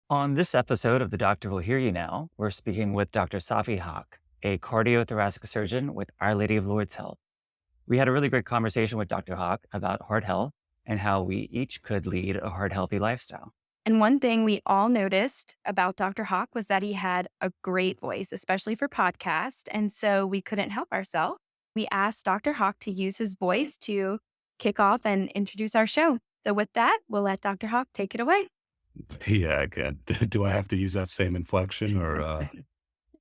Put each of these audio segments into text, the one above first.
On this episode of The Doctor Will Hear You Now, we're speaking with Dr. Safi Haq, a cardiothoracic surgeon with Our Lady of Lourdes Health. We had a really great conversation with Dr. Haq about heart health and how we each could lead a heart healthy lifestyle. And one thing we all noticed about Dr. Hawk was that he had a great voice, especially for podcast. And so we couldn't help ourselves. We asked Dr. Hawk to use his voice to kick off and introduce our show. So with that, we'll let Dr. Hawk take it away. Yeah, I can. Do I have to use that same inflection or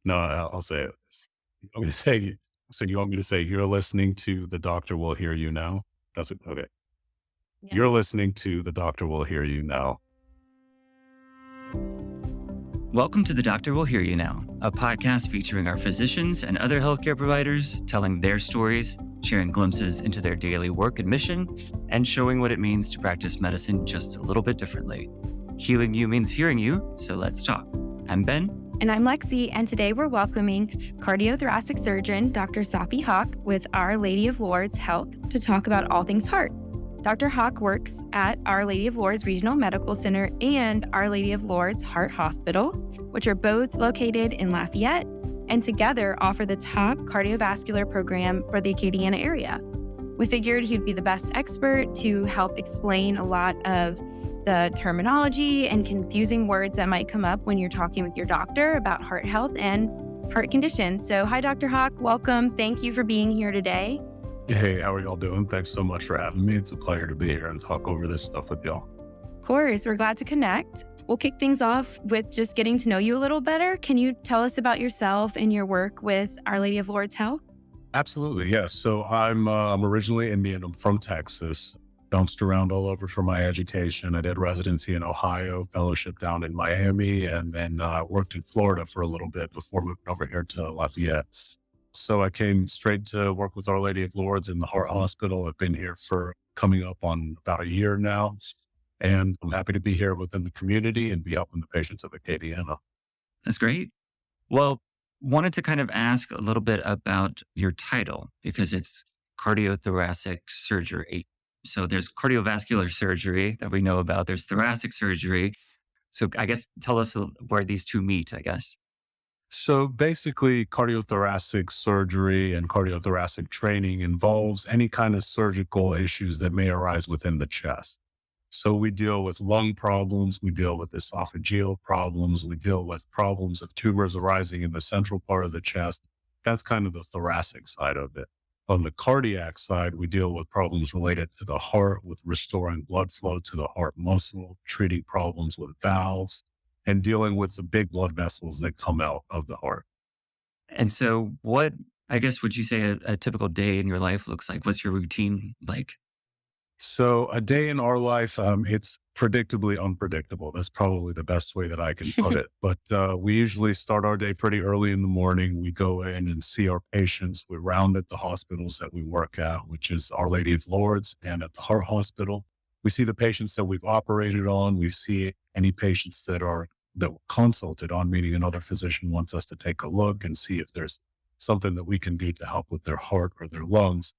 no, I'll say it. I'm going to say, so you want me to say, you're listening to The Doctor Will Hear You Now? That's what, okay. Yeah. You're listening to The Doctor Will Hear You Now. Welcome to The Doctor Will Hear You Now, a podcast featuring our physicians and other healthcare providers telling their stories, sharing glimpses into their daily work and mission, and showing what it means to practice medicine just a little bit differently. Healing you means hearing you, so let's talk. I'm Ben. And I'm Lexi, and today we're welcoming cardiothoracic surgeon Dr. Safi Haq with Our Lady of Lourdes Health to talk about all things heart. Dr. Haq works at Our Lady of Lourdes Regional Medical Center and Our Lady of Lourdes Heart Hospital, which are both located in Lafayette, and together offer the top cardiovascular program for the Acadiana area. We figured he'd be the best expert to help explain a lot of the terminology and confusing words that might come up when you're talking with your doctor about heart health and heart conditions. So hi, Dr. Haq. Welcome. Thank you for being here today. Hey, how are y'all doing? Thanks so much for having me. It's a pleasure to be here and talk over this stuff with y'all. Of course, we're glad to connect. We'll kick things off with just getting to know you a little better. Can you tell us about yourself and your work with Our Lady of Lourdes Health? Absolutely, yes. So I'm originally Indian. I'm from Texas. Bounced around all over for my education. I did residency in Ohio, fellowship down in Miami, and then worked in Florida for a little bit before moving over here to Lafayette. So I came straight to work with Our Lady of Lourdes in the Heart Hospital. I've been here for coming up on about a year now, and I'm happy to be here within the community and be helping the patients of Acadiana. That's great. Well, wanted to kind of ask a little bit about your title because it's cardiothoracic surgery. So there's cardiovascular surgery that we know about. There's thoracic surgery. So I guess tell us where these two meet, I guess. So basically, cardiothoracic surgery and cardiothoracic training involves any kind of surgical issues that may arise within the chest. So we deal with lung problems, we deal with esophageal problems, we deal with problems of tumors arising in the central part of the chest. That's kind of the thoracic side of it. On the cardiac side, we deal with problems related to the heart, with restoring blood flow to the heart muscle, treating problems with valves, and dealing with the big blood vessels that come out of the heart. And so what, I guess, would you say a typical day in your life looks like? What's your routine like? So a day in our life, it's predictably unpredictable. That's probably the best way that I can put it. But we usually start our day pretty early in the morning. We go in and see our patients. We round at the hospitals that we work at, which is Our Lady of Lourdes and at the Heart Hospital. We see the patients that we've operated on. We see any patients that were consulted on, meaning another physician wants us to take a look and see if there's something that we can do to help with their heart or their lungs.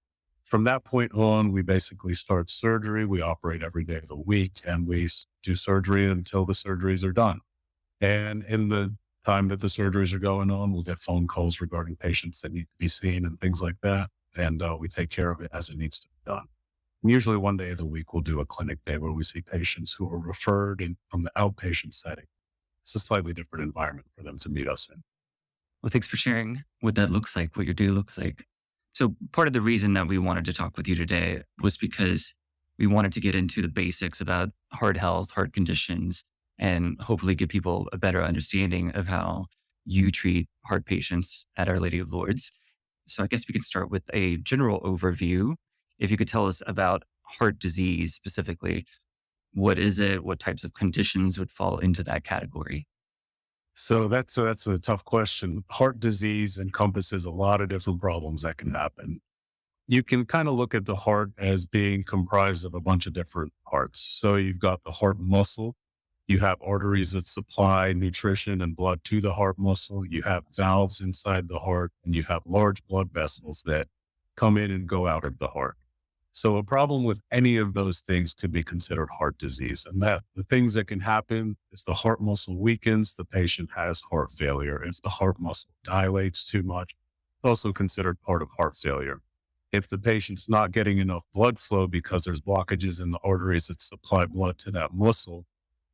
From that point on, we basically start surgery. We operate every day of the week and we do surgery until the surgeries are done. And in the time that the surgeries are going on, we'll get phone calls regarding patients that need to be seen and things like that. And we take care of it as it needs to be done. And usually one day of the week, we'll do a clinic day where we see patients who are referred from the outpatient setting. It's a slightly different environment for them to meet us in. Well, thanks for sharing what that looks like, what your day looks like. So part of the reason that we wanted to talk with you today was because we wanted to get into the basics about heart health, heart conditions, and hopefully give people a better understanding of how you treat heart patients at Our Lady of Lourdes. So I guess we could start with a general overview. If you could tell us about heart disease specifically, what is it? What types of conditions would fall into that category? So that's a tough question. Heart disease encompasses a lot of different problems that can happen. You can kind of look at the heart as being comprised of a bunch of different parts. So you've got the heart muscle. You have arteries that supply nutrition and blood to the heart muscle. You have valves inside the heart, and you have large blood vessels that come in and go out of the heart. So a problem with any of those things could be considered heart disease. And that the things that can happen is the heart muscle weakens, the patient has heart failure. If the heart muscle dilates too much, it's also considered part of heart failure. If the patient's not getting enough blood flow because there's blockages in the arteries that supply blood to that muscle,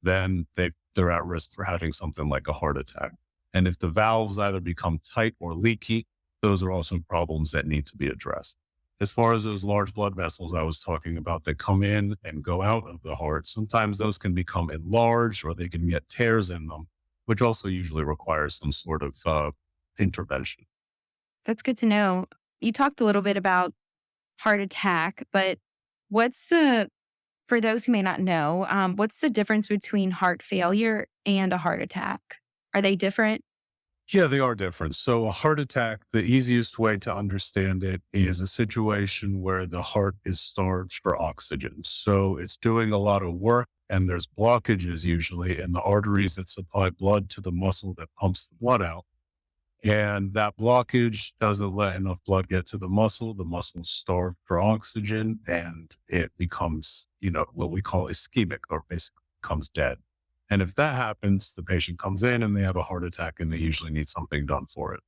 then they're at risk for having something like a heart attack. And if the valves either become tight or leaky, those are also problems that need to be addressed. As far as those large blood vessels I was talking about that come in and go out of the heart, sometimes those can become enlarged or they can get tears in them, which also usually requires some sort of intervention. That's good to know. You talked a little bit about heart attack, but what's the, for those who may not know, what's the difference between heart failure and a heart attack? Are they different? Yeah, they are different. So, a heart attack, the easiest way to understand it is a situation where the heart is starved for oxygen. So, it's doing a lot of work, and there's blockages usually in the arteries that supply blood to the muscle that pumps the blood out. And that blockage doesn't let enough blood get to the muscle. The muscle's starved for oxygen, and it becomes, what we call ischemic, or basically becomes dead. And if that happens, the patient comes in and they have a heart attack and they usually need something done for it.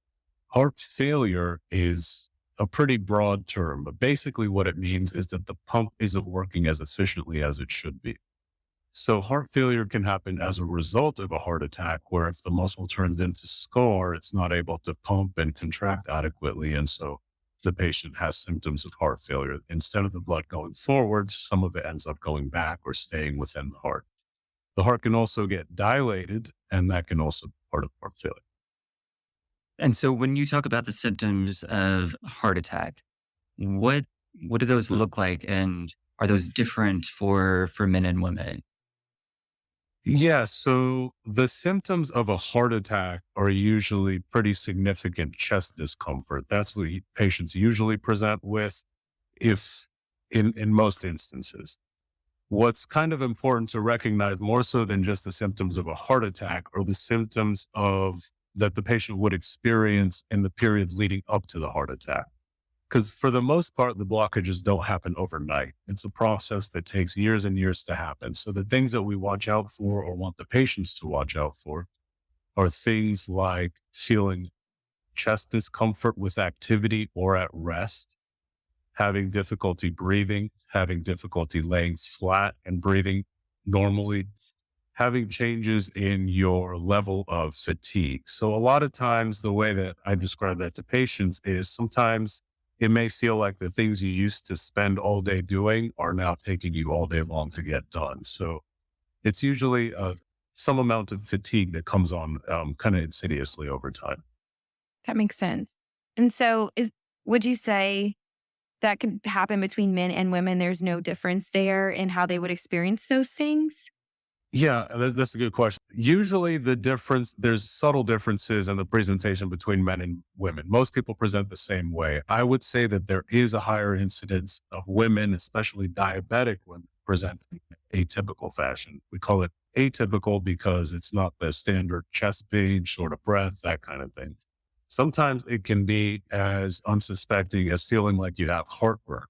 Heart failure is a pretty broad term, but basically what it means is that the pump isn't working as efficiently as it should be. So heart failure can happen as a result of a heart attack, where if the muscle turns into scar, it's not able to pump and contract adequately. And so the patient has symptoms of heart failure. Instead of the blood going forward, some of it ends up going back or staying within the heart. The heart can also get dilated, and that can also be part of heart failure. And so when you talk about the symptoms of heart attack, what what do those look like, and are those different for men and women? Yeah, so the symptoms of a heart attack are usually pretty significant chest discomfort. That's what patients usually present with, if in most instances. What's kind of important to recognize more so than just the symptoms of a heart attack are the symptoms of that the patient would experience in the period leading up to the heart attack. Because for the most part, the blockages don't happen overnight. It's a process that takes years and years to happen. So the things that we watch out for or want the patients to watch out for are things like feeling chest discomfort with activity or at rest, having difficulty breathing, having difficulty laying flat and breathing normally, having changes in your level of fatigue. So a lot of times the way that I describe that to patients is sometimes it may feel like the things you used to spend all day doing are now taking you all day long to get done. So it's usually some amount of fatigue that comes on kind of insidiously over time. That makes sense. And so would you say that could happen between men and women? There's no difference there in how they would experience those things? Yeah, that's a good question. Usually there's subtle differences in the presentation between men and women. Most people present the same way. I would say that there is a higher incidence of women, especially diabetic women, present in atypical fashion. We call it atypical because it's not the standard chest pain, short of breath, that kind of thing. Sometimes it can be as unsuspecting as feeling like you have heartburn.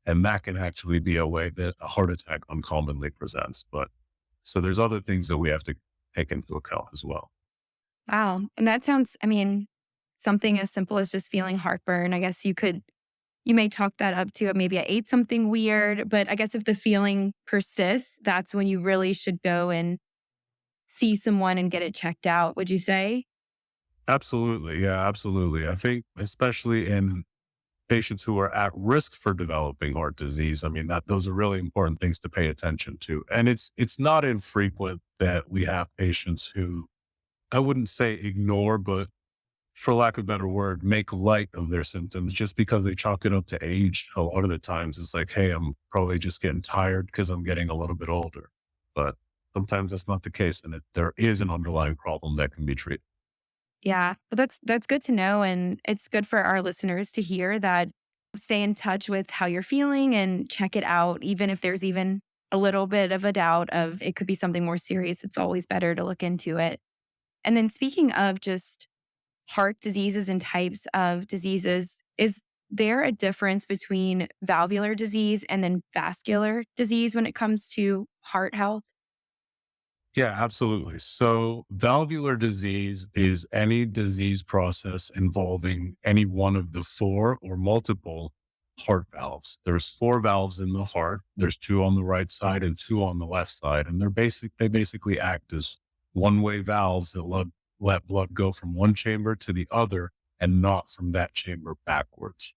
And that can actually be a way that a heart attack uncommonly presents. But so there's other things that we have to take into account as well. Wow. And that sounds, I mean, something as simple as just feeling heartburn. I guess you may chalk that up to maybe I ate something weird, but I guess if the feeling persists, that's when you really should go and see someone and get it checked out, would you say? Absolutely. Yeah, absolutely. I think especially in patients who are at risk for developing heart disease, I mean, that those are really important things to pay attention to. And it's not infrequent that we have patients who, I wouldn't say ignore, but for lack of a better word, make light of their symptoms just because they chalk it up to age. A lot of the times it's like, hey, I'm probably just getting tired because I'm getting a little bit older. But sometimes that's not the case. And there is an underlying problem that can be treated. Yeah, but that's good to know, and it's good for our listeners to hear that. Stay in touch with how you're feeling and check it out, even if there's even a little bit of a doubt of it could be something more serious. It's always better to look into it. And then speaking of just heart diseases and types of diseases, is there a difference between valvular disease and then vascular disease when it comes to heart health? Yeah, absolutely. So, valvular disease is any disease process involving any one of the four or multiple heart valves. There's four valves in the heart. There's two on the right side and two on the left side, and they basically act as one-way valves that let blood go from one chamber to the other and not from that chamber backwards.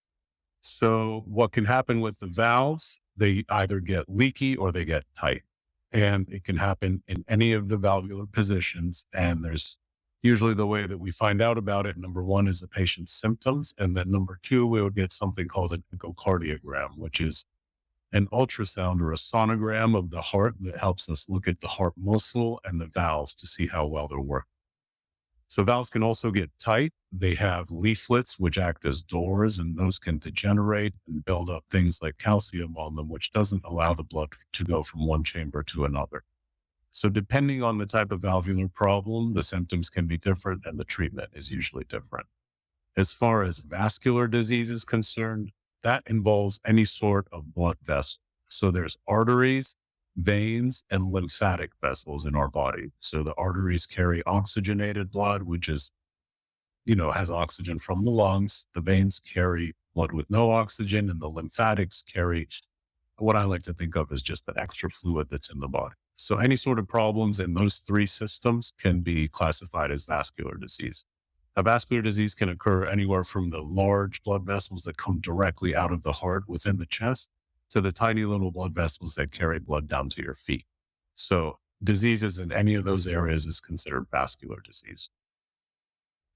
So what can happen with the valves, they either get leaky or they get tight. And it can happen in any of the valvular positions. And there's usually the way that we find out about it. Number one is the patient's symptoms. And then number two, we would get something called an echocardiogram, which is an ultrasound or a sonogram of the heart that helps us look at the heart muscle and the valves to see how well they're working. So valves can also get tight. They have leaflets, which act as doors, and those can degenerate and build up things like calcium on them, which doesn't allow the blood to go from one chamber to another. So depending on the type of valvular problem, the symptoms can be different and the treatment is usually different. As far as vascular disease is concerned, that involves any sort of blood vessel. So there's arteries, veins, and lymphatic vessels in our body. So the arteries carry oxygenated blood, which is, has oxygen from the lungs. The veins carry blood with no oxygen, and the lymphatics carry what I like to think of as just an extra fluid that's in the body. So any sort of problems in those three systems can be classified as vascular disease. Now, vascular disease can occur anywhere from the large blood vessels that come directly out of the heart within the chest to the tiny little blood vessels that carry blood down to your feet. So diseases in any of those areas is considered vascular disease.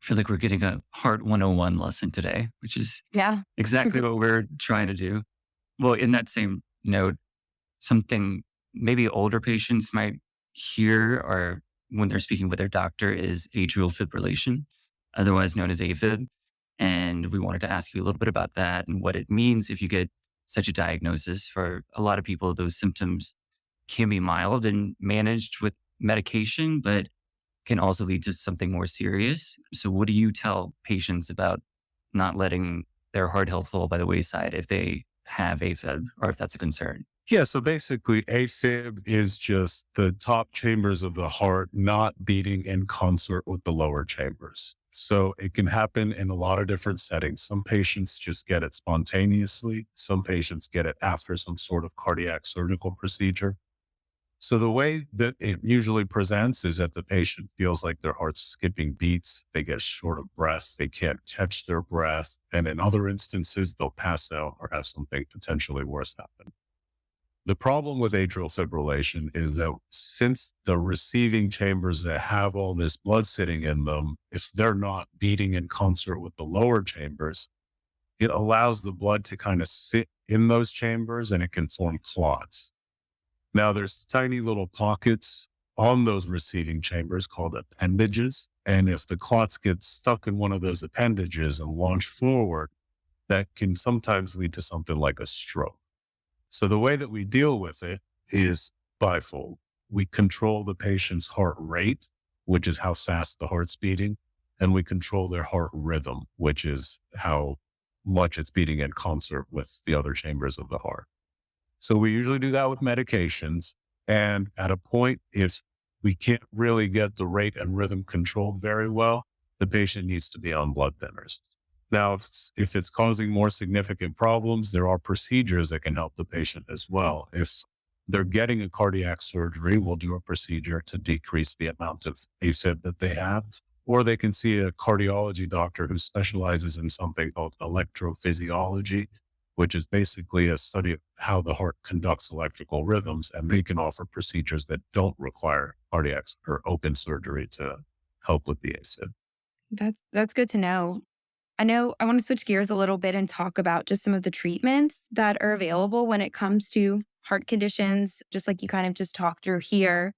I feel like we're getting a Heart 101 lesson today, which is Yeah. exactly what we're trying to do. Well, in that same note, something maybe older patients might hear or when they're speaking with their doctor is atrial fibrillation, otherwise known as AFib. And we wanted to ask you a little bit about that and what it means if you get such a diagnosis. For a lot of people, those symptoms can be mild and managed with medication, but can also lead to something more serious. So, what do you tell patients about not letting their heart health fall by the wayside if they have AFib or if that's a concern? Yeah, so basically AFib is just the top chambers of the heart not beating in concert with the lower chambers. So it can happen in a lot of different settings. Some patients just get it spontaneously. Some patients get it after some sort of cardiac surgical procedure. So the way that it usually presents is that the patient feels like their heart's skipping beats. They get short of breath. They can't catch their breath. And in other instances, they'll pass out or have something potentially worse happen. The problem with atrial fibrillation is that since the receiving chambers that have all this blood sitting in them, if they're not beating in concert with the lower chambers, it allows the blood to kind of sit in those chambers and it can form clots. Now there's tiny little pockets on those receiving chambers called appendages. And if the clots get stuck in one of those appendages and launch forward, that can sometimes lead to something like a stroke. So the way that we deal with it is bifold. We control the patient's heart rate, which is how fast the heart's beating, and we control their heart rhythm, which is how much it's beating in concert with the other chambers of the heart. So we usually do that with medications. And at a point, if we can't really get the rate and rhythm controlled very well, the patient needs to be on blood thinners. Now, if it's causing more significant problems, there are procedures that can help the patient as well. If they're getting a cardiac surgery, we'll do a procedure to decrease the amount of AFib that they have. Or they can see a cardiology doctor who specializes in something called electrophysiology, which is basically a study of how the heart conducts electrical rhythms. And they can offer procedures that don't require cardiac or open surgery to help with the AFib. That's good to know. I want to switch gears a little bit and talk about just some of the treatments that are available when it comes to heart conditions, just like you kind of just talked through here.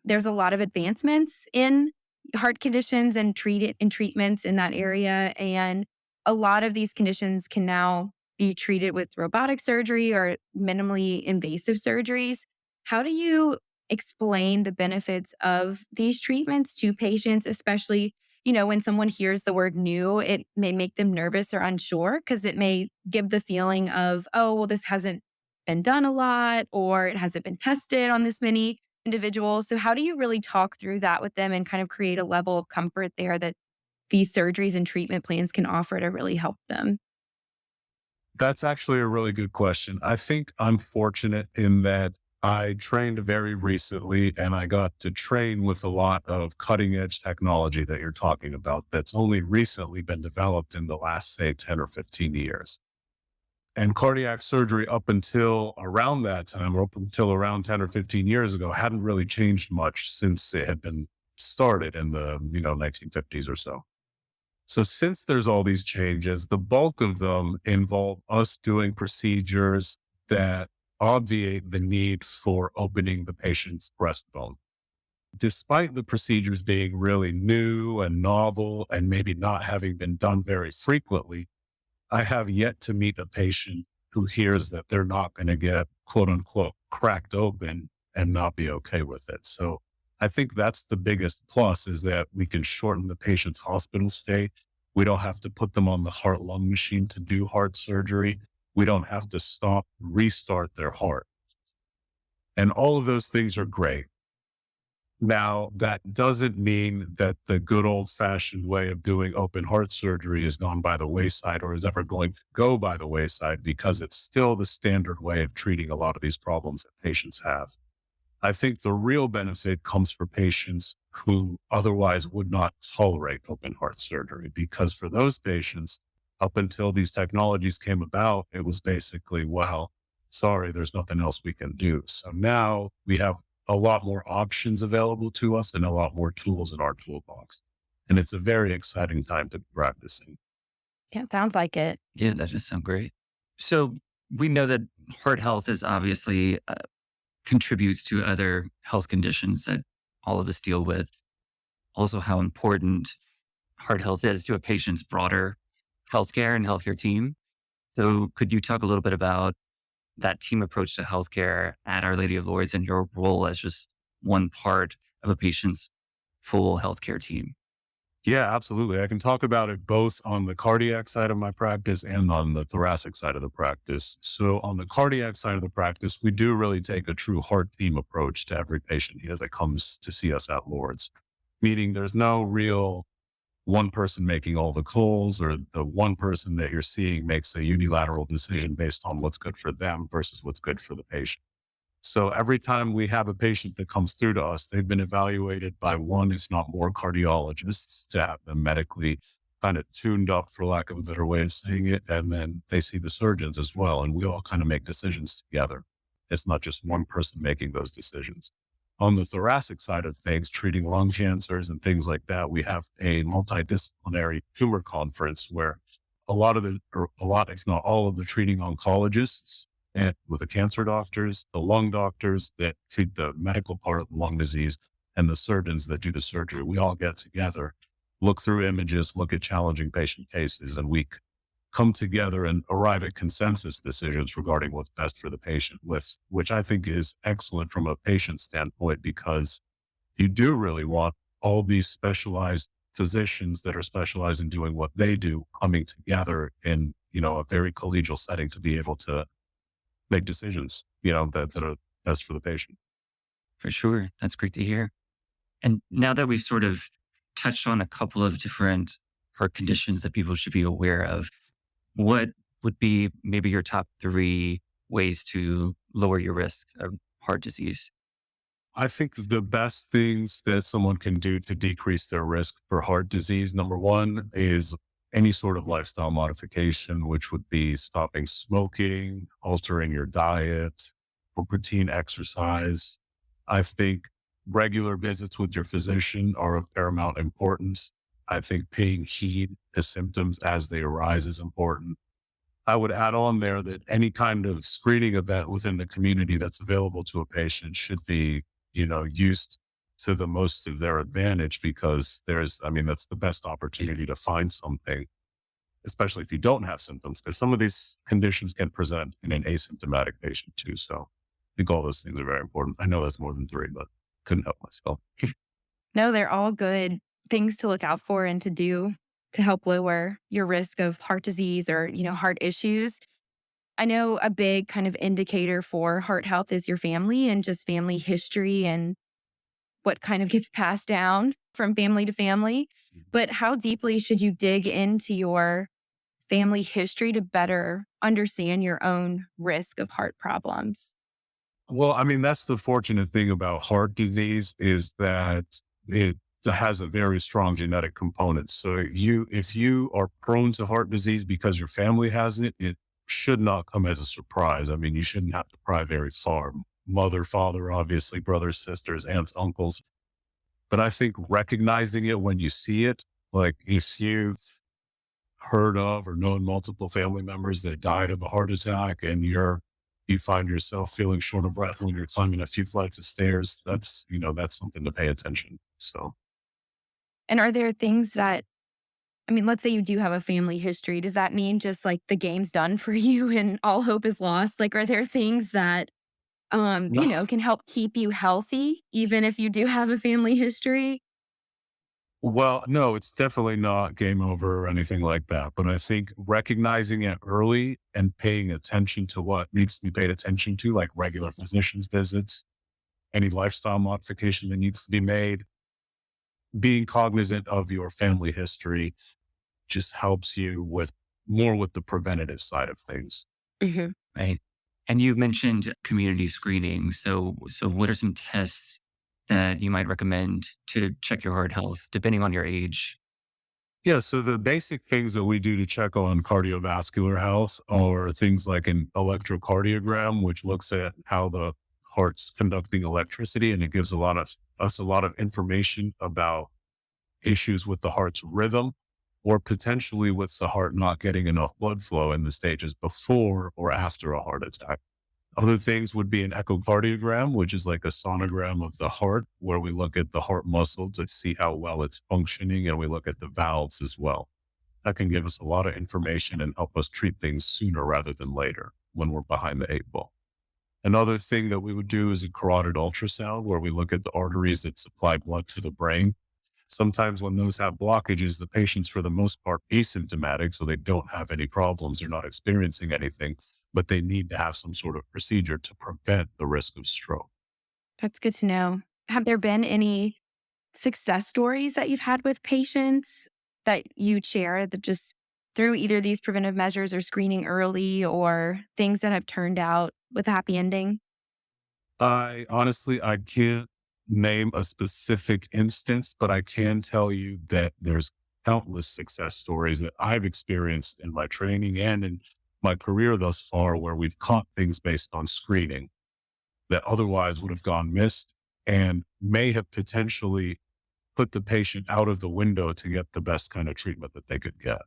There's a lot of advancements in heart conditions and treatments in that area. And a lot of these conditions can now be treated with robotic surgery or minimally invasive surgeries. How do you explain the benefits of these treatments to patients, especially when someone hears the word new, it may make them nervous or unsure because it may give the feeling of, oh, well, this hasn't been done a lot or it hasn't been tested on this many individuals. So, how do you really talk through that with them and kind of create a level of comfort there that these surgeries and treatment plans can offer to really help them? That's actually a really good question. I think I'm fortunate in that I trained very recently and I got to train with a lot of cutting edge technology that you're talking about that's only recently been developed in the last, say, 10 or 15 years. And cardiac surgery up until around that time, or up until around 10 or 15 years ago, hadn't really changed much since it had been started in the, 1950s or so. So since there's all these changes, the bulk of them involve us doing procedures that obviate the need for opening the patient's breastbone. Despite the procedures being really new and novel and maybe not having been done very frequently, I have yet to meet a patient who hears that they're not going to get quote unquote cracked open and not be okay with it. So I think that's the biggest plus is that we can shorten the patient's hospital stay. We don't have to put them on the heart lung machine to do heart surgery. We don't have to stop, restart their heart. And all of those things are great. Now, that doesn't mean that the good old fashioned way of doing open heart surgery is gone by the wayside or is ever going to go by the wayside because it's still the standard way of treating a lot of these problems that patients have. I think the real benefit comes for patients who otherwise would not tolerate open heart surgery, because for those patients, up until these technologies came about, it was basically, well, sorry, there's nothing else we can do. So now we have a lot more options available to us and a lot more tools in our toolbox. And it's a very exciting time to be practicing. Yeah, sounds like it. Yeah, that does sound great. So we know that heart health is obviously contributes to other health conditions that all of us deal with. Also, how important heart health is to a patient's broader healthcare and healthcare team. So, could you talk a little bit about that team approach to healthcare at Our Lady of Lourdes and your role as just one part of a patient's full healthcare team? Yeah, absolutely. I can talk about it both on the cardiac side of my practice and on the thoracic side of the practice. So on the cardiac side of the practice, we do really take a true heart team approach to every patient here that comes to see us at Lourdes, meaning there's no real one person making all the calls or the one person that you're seeing makes a unilateral decision based on what's good for them versus what's good for the patient. So every time we have a patient that comes through to us, they've been evaluated by one, if not more, cardiologists to have them medically kind of tuned up, for lack of a better way of saying it. And then they see the surgeons as well. And we all kind of make decisions together. It's not just one person making those decisions. On the thoracic side of things, treating lung cancers and things like that, we have a multidisciplinary tumor conference where if not all of the treating oncologists and with the cancer doctors, the lung doctors that treat the medical part of the lung disease, and the surgeons that do the surgery, we all get together, look through images, look at challenging patient cases, and we come together and arrive at consensus decisions regarding what's best for the patient, which I think is excellent from a patient standpoint, because you do really want all these specialized physicians that are specialized in doing what they do coming together in, a very collegial setting to be able to make decisions, that are best for the patient. For sure. That's great to hear. And now that we've sort of touched on a couple of different heart conditions that people should be aware of, what would be maybe your top three ways to lower your risk of heart disease? I think the best things that someone can do to decrease their risk for heart disease, number one, is any sort of lifestyle modification, which would be stopping smoking, altering your diet, or routine exercise. I think regular visits with your physician are of paramount importance. I think paying heed to symptoms as they arise is important. I would add on there that any kind of screening event within the community that's available to a patient should be, used to the most of their advantage, because that's the best opportunity to find something, especially if you don't have symptoms, because some of these conditions can present in an asymptomatic patient too. So I think all those things are very important. I know that's more than three, but couldn't help myself. No, they're all good things to look out for and to do to help lower your risk of heart disease or, heart issues. I know a big kind of indicator for heart health is your family and just family history and what kind of gets passed down from family to family. But how deeply should you dig into your family history to better understand your own risk of heart problems? Well, I mean, that's the fortunate thing about heart disease is that it has a very strong genetic component. So if you are prone to heart disease because your family has it, it should not come as a surprise. I mean, you shouldn't have to pry very far. Mother, father, obviously, brothers, sisters, aunts, uncles. But I think recognizing it when you see it, like if you've heard of or known multiple family members that died of a heart attack and you find yourself feeling short of breath when you're climbing a few flights of stairs, that's something to pay attention. So, And are there things that, let's say you do have a family history. Does that mean just like the game's done for you and all hope is lost? Like, are there things that, no, can help keep you healthy, even if you do have a family history? well, no, it's definitely not game over or anything like that. But I think recognizing it early and paying attention to what needs to be paid attention to, like regular physician's visits, any lifestyle modification that needs to be made, being cognizant of your family history just helps you with the preventative side of things. Hmm. Right. And you mentioned community screening. So what are some tests that you might recommend to check your heart health, depending on your age? Yeah. So the basic things that we do to check on cardiovascular health are things like an electrocardiogram, which looks at how the heart's conducting electricity. And it gives us a lot of information about issues with the heart's rhythm or potentially with the heart not getting enough blood flow in the stages before or after a heart attack. Other things would be an echocardiogram, which is like a sonogram of the heart, where we look at the heart muscle to see how well it's functioning, and we look at the valves as well. That can give us a lot of information and help us treat things sooner rather than later when we're behind the eight ball. Another thing that we would do is a carotid ultrasound, where we look at the arteries that supply blood to the brain. Sometimes when those have blockages, the patients, for the most part, asymptomatic, so they don't have any problems, they're not experiencing anything, but they need to have some sort of procedure to prevent the risk of stroke. That's good to know. Have there been any success stories that you've had with patients that you'd share that just through either these preventive measures or screening early or things that have turned out with a happy ending? I can't name a specific instance, but I can tell you that there's countless success stories that I've experienced in my training and in my career thus far, where we've caught things based on screening that otherwise would have gone missed and may have potentially put the patient out of the window to get the best kind of treatment that they could get.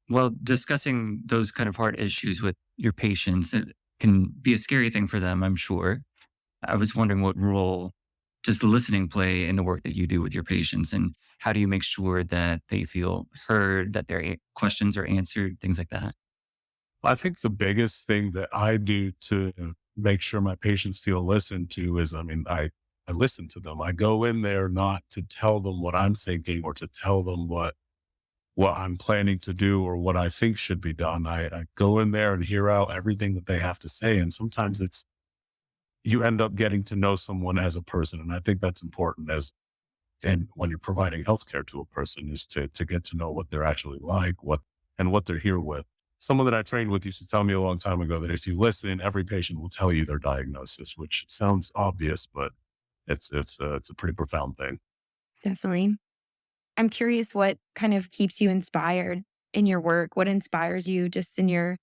Well, discussing those kind of heart issues with your patients, it can be a scary thing for them, I'm sure. I was wondering what role does the listening play in the work that you do with your patients? And how do you make sure that they feel heard, that their questions are answered, things like that? I think the biggest thing that I do to make sure my patients feel listened to is, I listen to them. I go in there not to tell them what I'm thinking or to tell them what I'm planning to do or what I think should be done. I go in there and hear out everything that they have to say. And sometimes you end up getting to know someone as a person. And I think that's important and when you're providing healthcare to a person is to get to know what they're actually like, what they're here with. Someone that I trained with used to tell me a long time ago that if you listen, every patient will tell you their diagnosis, which sounds obvious, but it's a pretty profound thing. Definitely. I'm curious what kind of keeps you inspired in your work? What inspires you just in your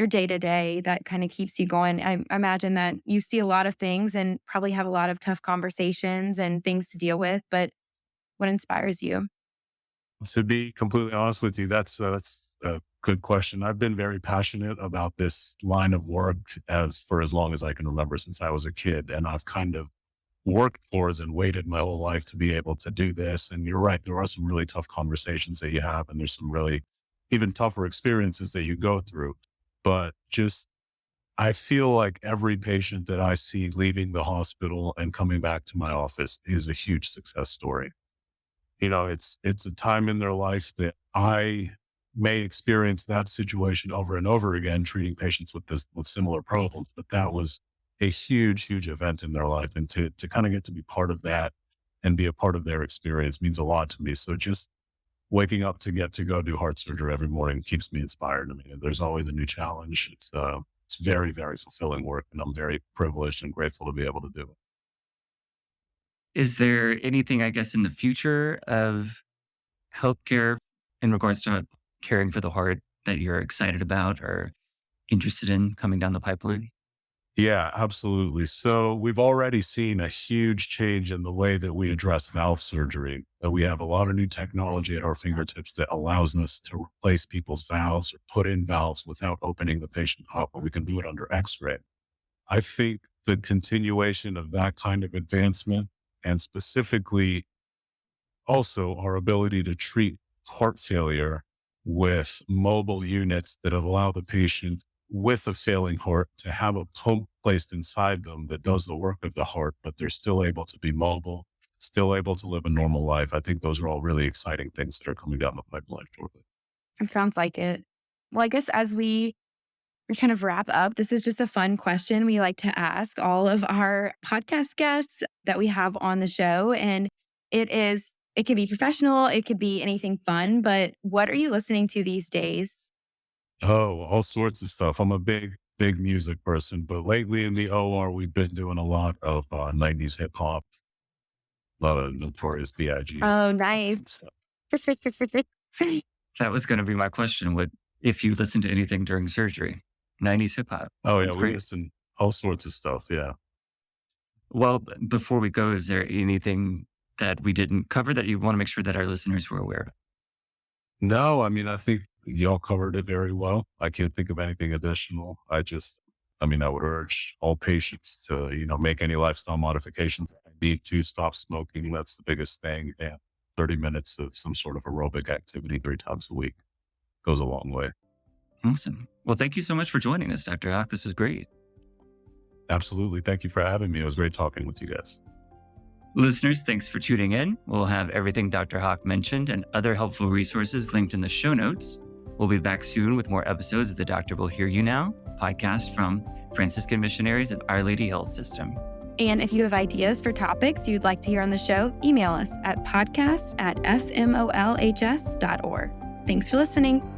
day to day that kind of keeps you going? I imagine that you see a lot of things and probably have a lot of tough conversations and things to deal with, but what inspires you? To be completely honest with you, that's a good question. I've been very passionate about this line of work as long as I can remember since I was a kid. And I've kind of worked towards and waited my whole life to be able to do this. And you're right, there are some really tough conversations that you have, and there's some really even tougher experiences that you go through. But just, I feel like every patient that I see leaving the hospital and coming back to my office is a huge success story. It's a time in their life that I may experience that situation over and over again, treating patients with similar problems. But that was a huge, huge event in their life. And to kind of get to be part of that and be a part of their experience means a lot to me. So just waking up to get to go do heart surgery every morning keeps me inspired. I mean, there's always a new challenge. It's very, very fulfilling work, and I'm very privileged and grateful to be able to do it. Is there anything, I guess, in the future of healthcare in regards to caring for the heart that you're excited about or interested in coming down the pipeline? Yeah, absolutely. So we've already seen a huge change in the way that we address valve surgery. That we have a lot of new technology at our fingertips that allows us to replace people's valves or put in valves without opening the patient up, and we can do it under X-ray. I think the continuation of that kind of advancement, and specifically also our ability to treat heart failure with mobile units that allow the patient with a failing heart to have a pump placed inside them that does the work of the heart, but they're still able to be mobile, still able to live a normal life. I think those are all really exciting things that are coming down the pipeline shortly. It sounds like it. Well, I guess as we kind of wrap up, this is just a fun question we like to ask all of our podcast guests that we have on the show. And it could be professional, it could be anything fun, but what are you listening to these days? Oh, all sorts of stuff. I'm a big, big music person, but lately in the OR, we've been doing a lot of 90s hip hop, a lot of Notorious B.I.G. Oh, nice. That was going to be my question. If you listen to anything during surgery? 90s hip hop. Oh, yeah, That's we great. listen all sorts of stuff. Yeah. Well, before we go, is there anything that we didn't cover that you want to make sure that our listeners were aware of? No, I mean, I think y'all covered it very well. I can't think of anything additional. I would urge all patients to, make any lifestyle modifications. Need to stop smoking. That's the biggest thing. And 30 minutes of some sort of aerobic activity 3 times a week goes a long way. Awesome. Well, thank you so much for joining us, Dr. Haq. This was great. Absolutely. Thank you for having me. It was great talking with you guys. Listeners, thanks for tuning in. We'll have everything Dr. Haq mentioned and other helpful resources linked in the show notes. We'll be back soon with more episodes of The Doctor Will Hear You Now, podcast from Franciscan Missionaries of Our Lady Health System. And if you have ideas for topics you'd like to hear on the show, email us at podcast@fmolhs.org. Thanks for listening.